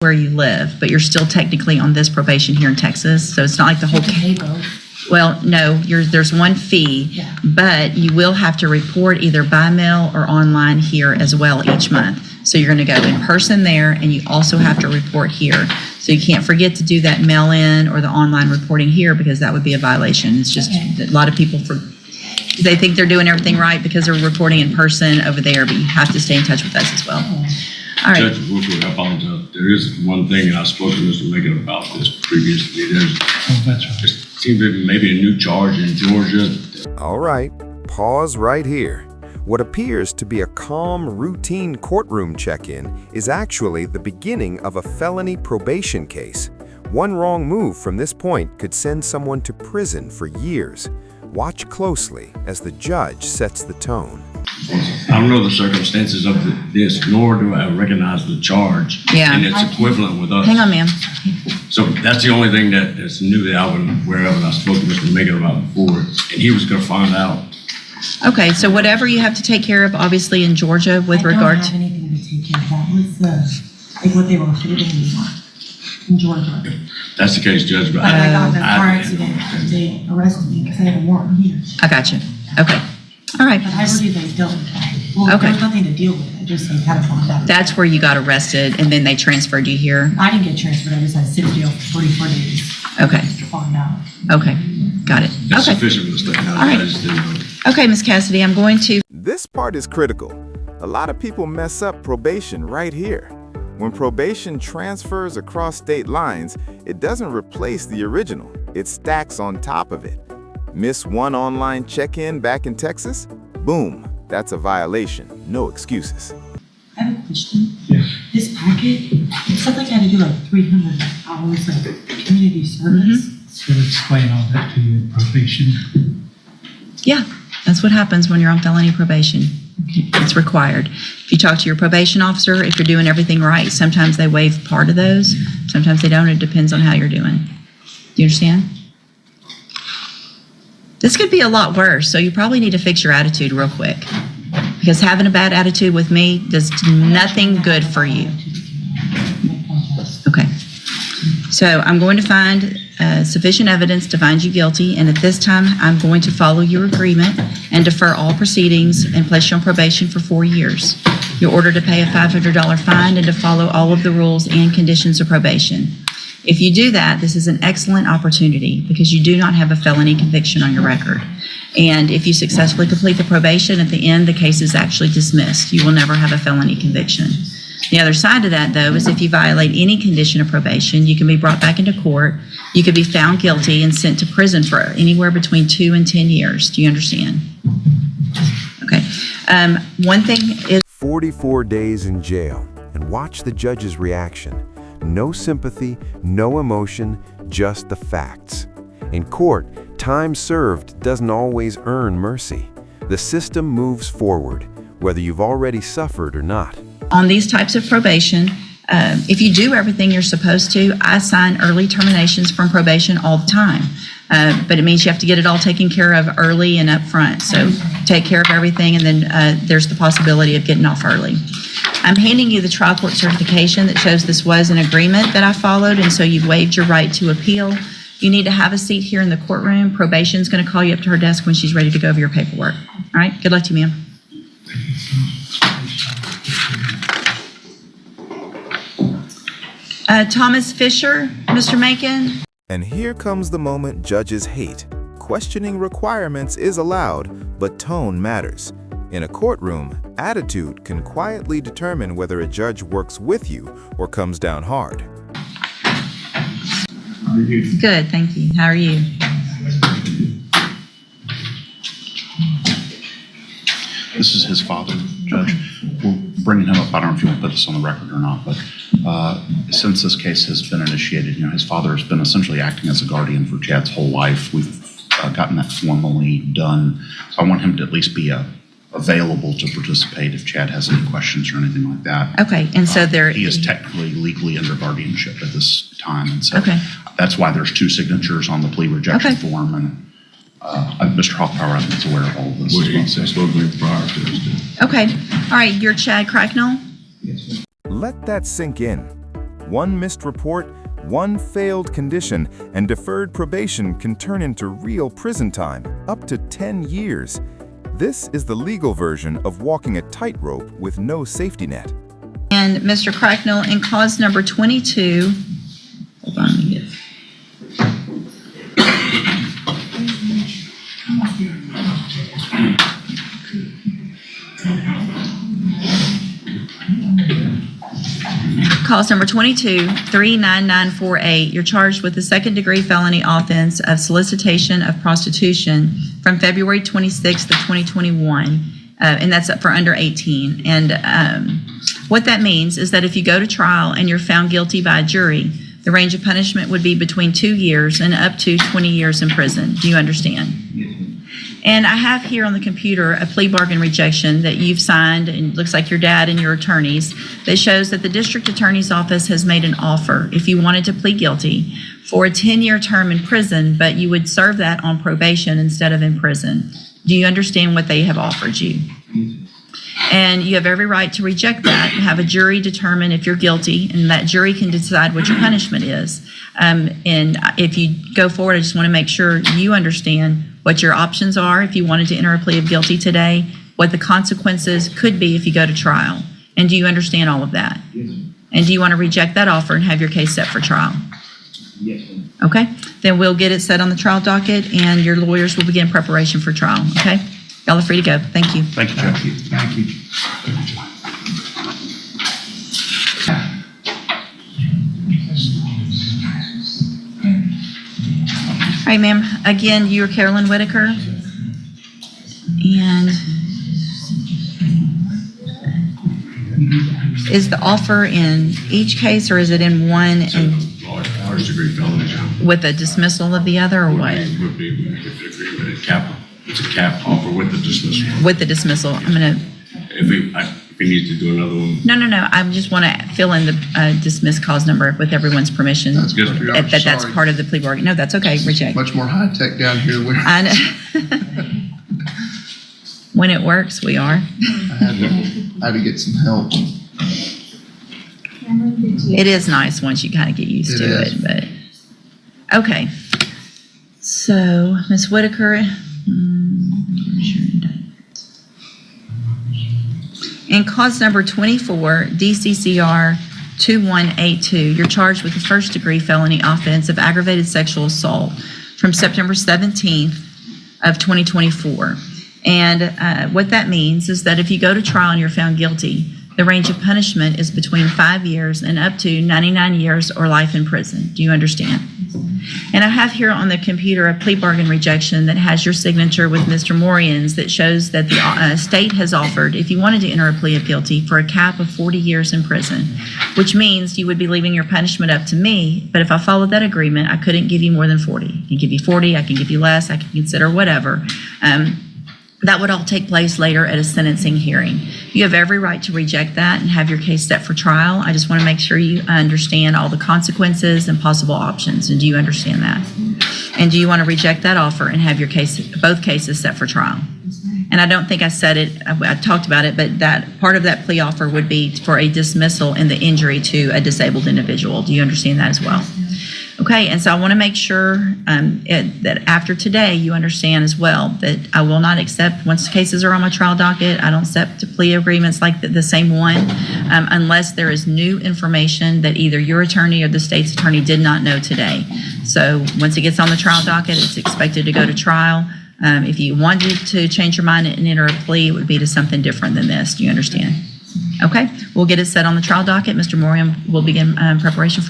where you live, but you're still technically on this probation here in Texas. So it's not like the whole Well, no, there's one fee, but you will have to report either by mail or online here as well each month. So you're going to go in person there, and you also have to report here. So you can't forget to do that mail-in or the online reporting here, because that would be a violation. It's just a lot of people, they think they're doing everything right because they're reporting in person over there, but you have to stay in touch with us as well. All right. Judge, real quick, I apologize. There is one thing, and I spoke to Mr. Megan about this previously. That's right. There seems to be maybe a new charge in Georgia. All right, pause right here. What appears to be a calm, routine courtroom check-in is actually the beginning of a felony probation case. One wrong move from this point could send someone to prison for years. Watch closely as the judge sets the tone. I don't know the circumstances of this, nor do I recognize the charge. Yeah. And it's equivalent with us. Hang on, ma'am. So that's the only thing that's new that I wasn't aware of, and I spoke to Mr. Megan about before, and he was going to find out. Okay, so whatever you have to take care of, obviously in Georgia with regard to... I don't have anything to take care of. That was like what they were holding me on in Georgia. That's the case, Judge. But But I got in a car accident and they arrested me because I had a warrant here. I got you. Okay. All right. But I believe they dealt with that. Well, Okay. there was nothing to deal with. I just like, had to find out. That's where you got arrested, and then they transferred you here? I didn't get transferred. I just had to sit in jail for 44 days. Okay. To find out. Okay. Got it. That's Okay. sufficient for the state. All right. I just didn't know. Okay, Ms. Cassidy, I'm going to... This part is critical. A lot of people mess up probation right here. When probation transfers across state lines, it doesn't replace the original. It stacks on top of it. Miss one online check-in back in Texas? Boom, that's a violation. No excuses. I have a question. Yes. This packet, it said like I had to do like 300 hours of community service. So we'll explain all that to you in probation. Yeah, that's what happens when you're on felony probation. It's required. If you talk to your probation officer, if you're doing everything right, sometimes they waive part of those. Sometimes they don't. It depends on how you're doing. Do you understand? This could be a lot worse, so you probably need to fix your attitude real quick. Because having a bad attitude with me does nothing good for you. Okay. So I'm going to find sufficient evidence to find you guilty, and at this time, I'm going to follow your agreement and defer all proceedings and place you on probation for 4 years. You're ordered to pay a $500 fine and to follow all of the rules and conditions of probation. If you do that, this is an excellent opportunity because you do not have a felony conviction on your record. And if you successfully complete the probation, at the end, the case is actually dismissed. You will never have a felony conviction. The other side of that, though, is if you violate any condition of probation, you can be brought back into court, you could be found guilty and sent to prison for anywhere between 2 and 10 years. Do you understand? Okay. One thing is 44 days in jail, and watch the judge's reaction. No sympathy, no emotion, just the facts. In court, time served doesn't always earn mercy. The system moves forward, whether you've already suffered or not. on these types of probation, if you do everything you're supposed to, I sign early terminations from probation all the time. But it means you have to get it all taken care of early and up front. So take care of everything, and then there's the possibility of getting off early. I'm handing you the trial court certification that shows this was an agreement that I followed, and so you've waived your right to appeal. You need to have a seat here in the courtroom. Probation's going to call you up to her desk when she's ready to go over your paperwork. All right, good luck to you, ma'am. Thomas Fisher, Mr. Macon. And here comes the moment judges hate. Questioning requirements is allowed, but tone matters. In a courtroom, attitude can quietly determine whether a judge works with you or comes down hard. How are you? Good, thank you. How are you? This is his father, Judge. We're bringing him up. I don't know if you want to put this on the record or not, but since this case has been initiated, his father has been essentially acting as a guardian for Chad's whole life. We've gotten that formally done. So I want him to at least be available to participate if Chad has any questions or anything like that. Okay, and so there... He is technically legally under guardianship at this time, and so Okay. that's why there's 2 signatures on the plea rejection form, and Mr. Hoffpower, I think, is aware of all of this. Well, he's supposed to be prior to this. Okay, all right, you're Chad Cracknell? Let that sink in. One missed report, one failed condition, and deferred probation can turn into real prison time, up to 10 years. This is the legal version of walking a tightrope with no safety net. And Mr. Cracknell, in cause number 22, hold on, let me get. Cause number 22-39948, you're charged with the second-degree felony offense of solicitation of prostitution from February 26th of 2021, and that's for under 18. And what that means is that if you go to trial and you're found guilty by a jury, the range of punishment would be between 2 years and up to 20 years in prison. Do you understand? And I have here on the computer a plea bargain rejection that you've signed, and it looks like your dad and your attorneys, that shows that the district attorney's office has made an offer if you wanted to plead guilty for a 10-year term in prison, but you would serve that on probation instead of in prison. Do you understand what they have offered you? And you have every right to reject that and have a jury determine if you're guilty, and that jury can decide what your punishment is. And if you go forward, I just want to make sure you understand what your options are if you wanted to enter a plea of guilty today, what the consequences could be if you go to trial. And do you understand all of that? Yes. And do you want to reject that offer and have your case set for trial? Yes, ma'am. Okay, then we'll get it set on the trial docket and your lawyers will begin preparation for trial, okay? Y'all are free to go. Thank you. Thank you, Judge. Thank you. All right, ma'am. Again, you are Carolyn Whitaker. And is the offer in each case or is it in one and Large degree felony job. with a dismissal of the other or what? Would be, if it agree with it, it's a cap offer with the dismissal. With the dismissal. I'm going to, If he needs to do another one, no. I just want to fill in the dismiss cause number with everyone's permission. That's good. That's Sorry. part of the plea bargain. No, that's okay. Reject. Much more high-tech down here. I know. When it works, we are. I had to get some help. It is nice once you kind of get used It to is. it, but, okay. So, Ms. Whitaker, in cause number 24, DCCR 2182, you're charged with the first-degree felony offense of aggravated sexual assault from September 17th of 2024. And what that means is that if you go to trial and you're found guilty, the range of punishment is between 5 years and up to 99 years or life in prison. Do you understand? And I have here on the computer a plea bargain rejection that has your signature with Mr. Morian's that shows that the state has offered, if you wanted to enter a plea of guilty, for a cap of 40 years in prison, which means you would be leaving your punishment up to me, but if I followed that agreement, I couldn't give you more than 40. I can give you 40, I can give you less, I can consider whatever. That would all take place later at a sentencing hearing. You have every right to reject that and have your case set for trial. I just want to make sure you understand all the consequences and possible options. And do you understand that? And do you want to reject that offer and have your case, both cases set for trial? And I don't think I said it, I talked about it, but that part of that plea offer would be for a dismissal in the injury to a disabled individual. Do you understand that as well? Okay, and so I want to make sure that after today, you understand as well that I will not accept, once cases are on my trial docket, I don't accept plea agreements like the same one unless there is new information that either your attorney or the state's attorney did not know today. So once it gets on the trial docket, it's expected to go to trial. If you wanted to change your mind and enter a plea, it would be to something different than this. Do you understand? Okay, we'll get it set on the trial docket. Mr. Moriam will begin preparation for